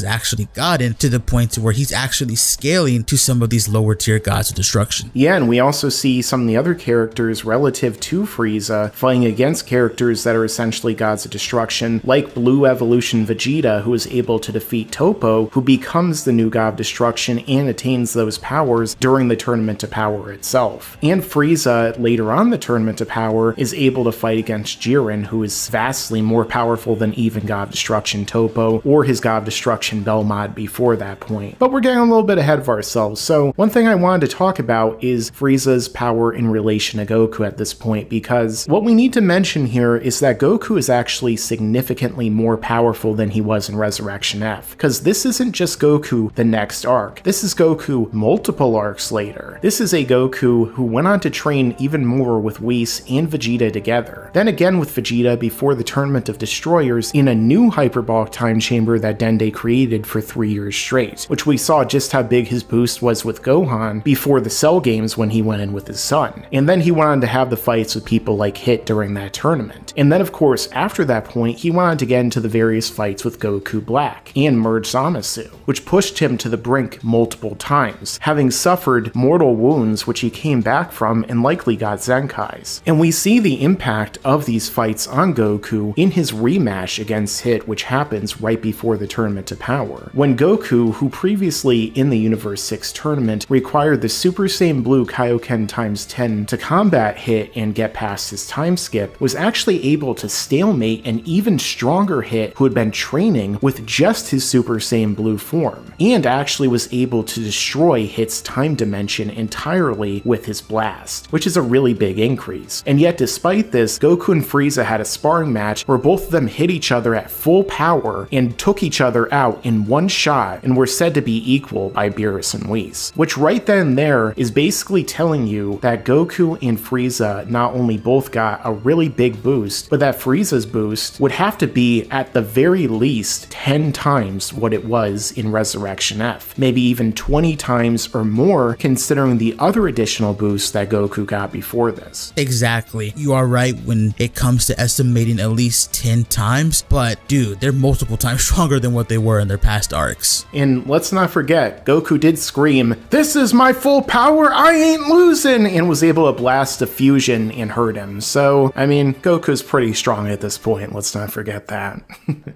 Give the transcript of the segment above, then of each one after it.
actually gotten to the point to where he's actually scaling to some of these lower tier gods of destruction. Yeah, and we also see some of the other characters relative to Frieza fighting against characters that are essentially gods of destruction, like Blue Evolution Vegeta, who is able to defeat Toppo, who becomes the new god of destruction and attains those powers during the Tournament of Power itself. And Frieza, later on the Tournament of Power, is able to fight against Jiren, who is vastly more powerful than even God of Destruction Toppo or his God of Destruction Belmod before that point. But we're getting a little bit ahead of ourselves, so one thing I wanted to talk about is Frieza's power in relation to Goku at this point, because what we need to mention here is that Goku is actually significantly more powerful than he was in Resurrection F, because this isn't just Goku the next arc, this is Goku multiple arcs later. This is a Goku who went on to train even more with Whis and Vegeta together, then again with Vegeta before the Tournament of Destroyers in a new hyperbolic time chamber that Dende created for 3 years straight, which we saw just how big his boost was with Gohan before the Cell games when he went in with his son. And then he went on to have the fights with people like Hit during that tournament. And then of course after that point he went on to get into the various fights with Goku Black and Merge Zamasu, which pushed him to the brink multiple times, having suffered mortal wounds which he came back from and likely got Zenkais. And we see the impact of these fights on Goku in his rematch against Hit, which happens right before the Tournament of Power, when Goku, who previously in the Universe 6 tournament required the Super Saiyan Blue Kaioken times 10 to combat Hit and get past his time skip, was actually able to stalemate an even stronger Hit who had been training with just his Super Saiyan Blue form, and actually was able to destroy Hit's time dimension entirely with his blast, which is a really big increase. And yet despite this, Goku and Frieza had a sparring match where both of them hit each other at full power and took each other out in one shot and were said to be equal by Beerus and Whis, which right then and there is basically telling you that Goku and Frieza not only both got a really big boost, but that Frieza's boost would have to be at the very least 10 times what it was in Resurrection F, maybe even 20 times or more considering the other additional boosts that Goku got before this. Exactly. You are right when it comes to estimating at least 10 times, but dude, they're multiple times stronger than what they were in their past arcs. And let's not forget, Goku did scream, "This is my full power, I ain't losing," and was able to blast a fusion and hurt him. So, I mean, Goku's pretty strong at this point, let's not forget that.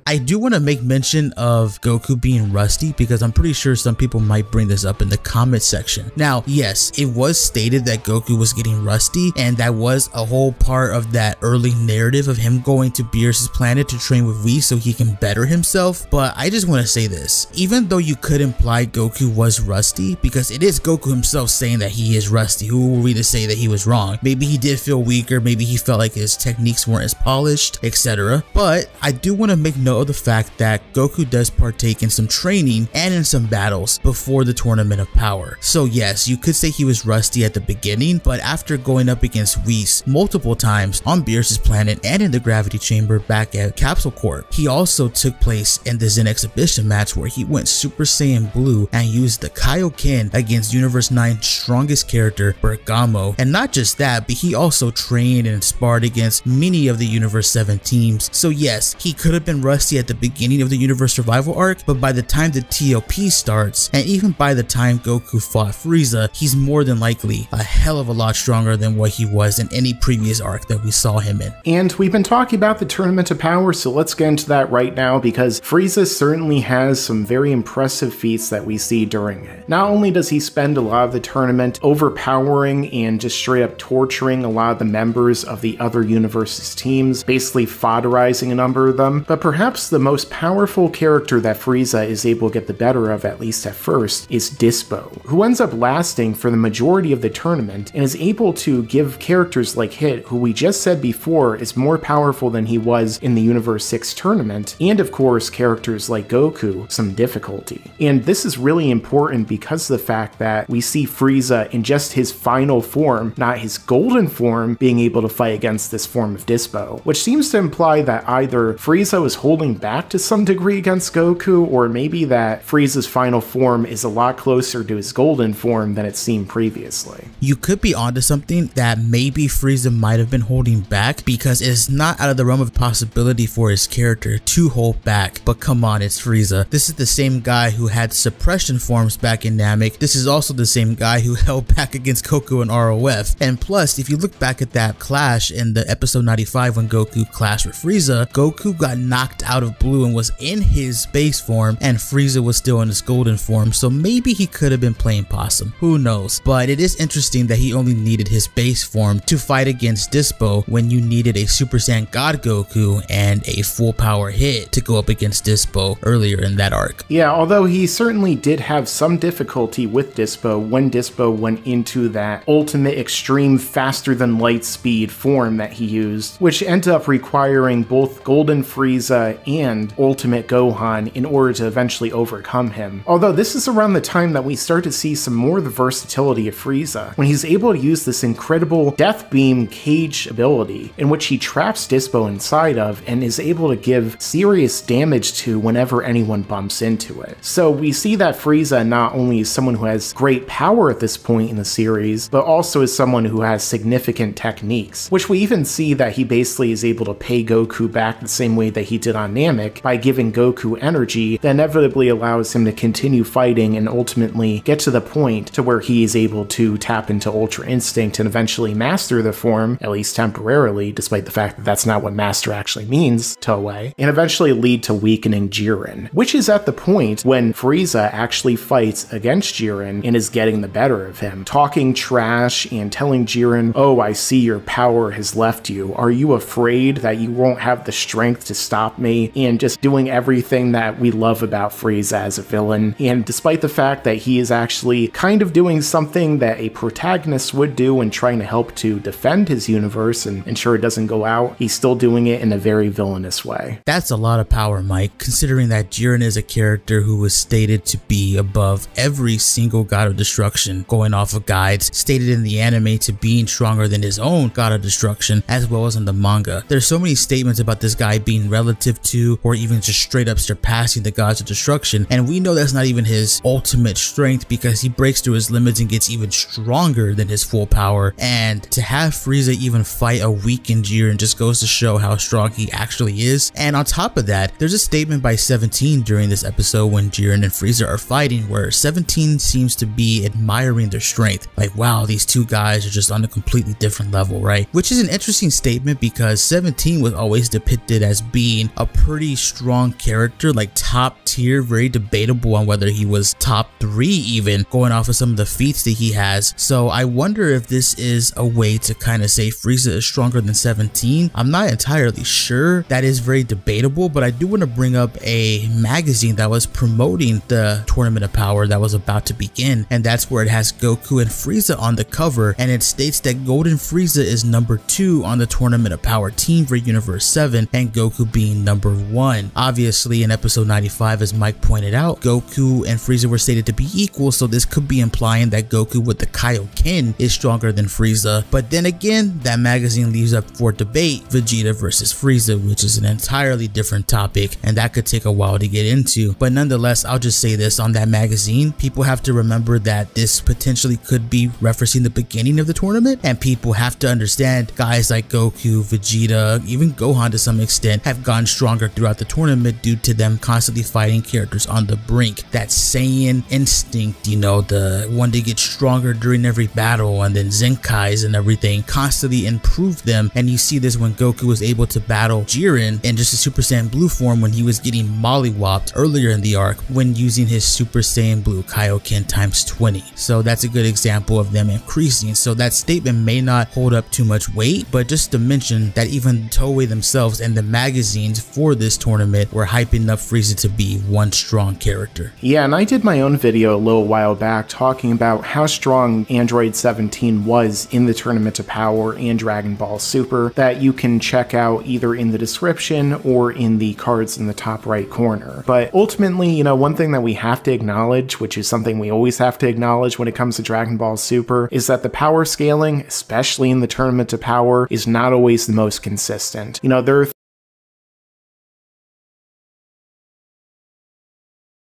I do want to make mention of Goku being rusty because I'm pretty sure some people might bring this up in the comment section. Now, yes, it was stated that Goku was getting rusty, and that was a whole part of that early narrative of him going to Beerus' planet to train with Whis so he can better himself. But I just want to say this, even though you could imply Goku was rusty, because it is Goku himself saying that he is rusty, who were we to say that he was wrong? Maybe he did feel weaker, maybe he felt like his techniques weren't as polished, etc. But I do want to make note of the fact that Goku does partake in some training and in some battles before the Tournament of Power. So yes, you could say he was rusty at the beginning, but after going up against Whis multiple times on Beerus' planet and in the gravity chamber back at Capsule Corp, he also took place in the Zen Exhibition match where he went Super Saiyan Blue and used the Kaioken against Universe 9's strongest character, Bergamo. And not just that, but he also trained and sparred against many of the Universe 7 teams. So yes, he could have been rusty at the beginning of the Universe Survival arc, but by the time the TOP starts, and even by the time Goku fought Frieza, he's more than likely a hell of a lot stronger than what he was in any previous arc that we saw him in. And we've been talking about the Tournament of Power, so let's get into that right now, because Frieza certainly has some very impressive feats that we see during it. Not only does he spend a lot of the tournament overpowering and just straight up torturing a lot of the members of the other universe's teams, basically fodderizing a number of them, but perhaps the most powerful character that Frieza is able to get the better of, at least at first, is Dispo, who ends up lasting for the majority of the tournament and is able to give characters like Hit, who we just said before is more powerful than he was in the Universe 6 tournament, and of course characters like Goku, some difficulty. And this is really important because of the fact that we see Frieza in just his final form, not his golden form, being able to fight against this form of Dispo, which seems to imply that either Frieza was holding back to some degree against Goku, or maybe that Frieza's final form is a lot closer to his golden form than it seemed previously. You could be onto something that maybe Frieza might have been holding back, because it's not out of the realm of possibility for his character to hold back, but come on, it's Frieza. Frieza. This is the same guy who had suppression forms back in Namek. This is also the same guy who held back against Goku and ROF. And plus, if you look back at that clash in the episode 95 when Goku clashed with Frieza, Goku got knocked out of blue and was in his base form, and Frieza was still in his golden form, so maybe he could have been playing possum. Who knows? But it is interesting that he only needed his base form to fight against Dispo when you needed a Super Saiyan God Goku and a full power hit to go up against Dispo earlier in that arc. Yeah, although he certainly did have some difficulty with Dispo when Dispo went into that ultimate extreme faster than light speed form that he used, which ended up requiring both Golden Frieza and Ultimate Gohan in order to eventually overcome him. Although this is around the time that we start to see some more of the versatility of Frieza, when he's able to use this incredible Death Beam cage ability in which he traps Dispo inside of and is able to give serious damage to whenever anyone bumps into it. So we see that Frieza not only is someone who has great power at this point in the series, but also is someone who has significant techniques, which we even see that he basically is able to pay Goku back the same way that he did on Namek by giving Goku energy that inevitably allows him to continue fighting and ultimately get to the point to where he is able to tap into Ultra Instinct and eventually master the form, at least temporarily, despite the fact that that's not what master actually means, Toei, and eventually lead to weakening Jiren, which is at the point when Frieza actually fights against Jiren and is getting the better of him, talking trash and telling Jiren, "Oh, I see your power has left you. Are you afraid that you won't have the strength to stop me?" And just doing everything that we love about Frieza as a villain. And despite the fact that he is actually kind of doing something that a protagonist would do and trying to help to defend his universe and ensure it doesn't go out, he's still doing it in a very villainous way. That's a lot of power, Mike, considering that Jiren is a character who was stated to be above every single god of destruction, going off of guides stated in the anime to being stronger than his own god of destruction, as well as in the manga. There's so many statements about this guy being relative to or even just straight up surpassing the gods of destruction, and we know that's not even his ultimate strength because he breaks through his limits and gets even stronger than his full power. And to have Frieza even fight a weakened Jiren just goes to show how strong he actually is. And on top of that, there's a statement by 17 during this episode when Jiren and Frieza are fighting where 17 seems to be admiring their strength. Like, wow, these two guys are just on a completely different level, right? Which is an interesting statement because 17 was always depicted as being a pretty strong character, like top tier, very debatable on whether he was top 3 even, going off of some of the feats that he has. So I wonder if this is a way to kind of say Frieza is stronger than 17. I'm not entirely sure. That is very debatable, but I do want to bring up a magazine that was promoting the Tournament of Power that was about to begin, and that's where it has Goku and Frieza on the cover, and it states that Golden Frieza is number 2 on the Tournament of Power team for Universe 7 and Goku being number 1. Obviously in episode 95, as Mike pointed out, Goku and Frieza were stated to be equal, so this could be implying that Goku with the Kaioken is stronger than Frieza. But then again, that magazine leaves up for debate Vegeta versus Frieza, which is an entirely different topic and that could take a while to get into. But nonetheless, I'll just say this, on that magazine, people have to remember that this potentially could be referencing the beginning of the tournament, and people have to understand guys like Goku, Vegeta, even Gohan to some extent have gotten stronger throughout the tournament due to them constantly fighting characters on the brink. That Saiyan instinct, you know, the one to get stronger during every battle, and then Zenkais and everything constantly improve them. And you see this when Goku was able to battle Jiren in just a Super Saiyan Blue form when he was getting mollywopped earlier in the arc when using his Super Saiyan Blue Kaioken times 20. So that's a good example of them increasing. So that statement may not hold up too much weight, but just to mention that even Toei themselves and the magazines for this tournament were hyping up Frieza to be one strong character. Yeah, and I did my own video a little while back talking about how strong Android 17 was in the Tournament of Power and Dragon Ball Super, that you can check out either in the description or in the cards in the top right corner. But ultimately, you know, one thing that we have to acknowledge, which is something we always have to acknowledge when it comes to Dragon Ball Super, is that the power scaling, especially in the Tournament of Power, is not always the most consistent. You know, there are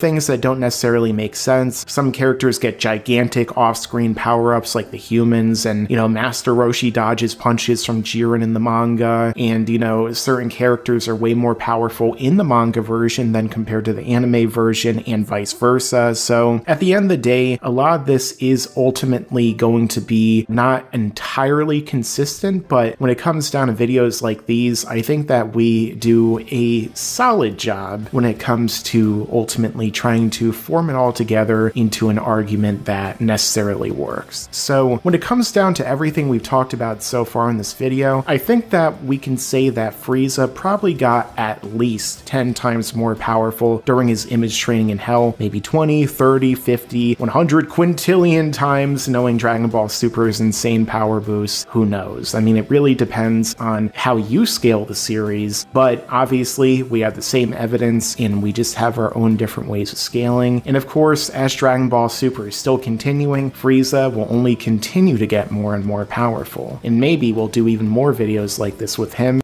things that don't necessarily make sense. Some characters get gigantic off-screen power-ups like the humans, and, Master Roshi dodges punches from Jiren in the manga, and, certain characters are way more powerful in the manga version than compared to the anime version, and vice versa. So at the end of the day, a lot of this is ultimately going to be not entirely consistent, but when it comes down to videos like these, I think that we do a solid job when it comes to ultimately trying to form it all together into an argument that necessarily works. So when it comes down to everything we've talked about so far in this video, I think that we can say that Frieza probably got at least 10 times more powerful during his image training in Hell, maybe 20, 30, 50, 100 quintillion times, knowing Dragon Ball Super's insane power boost. Who knows? I mean, it really depends on how you scale the series, but obviously we have the same evidence and we just have our own different ways of scaling. And of course, as Dragon Ball Super is still continuing, Frieza will only continue to get more and more powerful. And maybe we'll do even more videos like this with him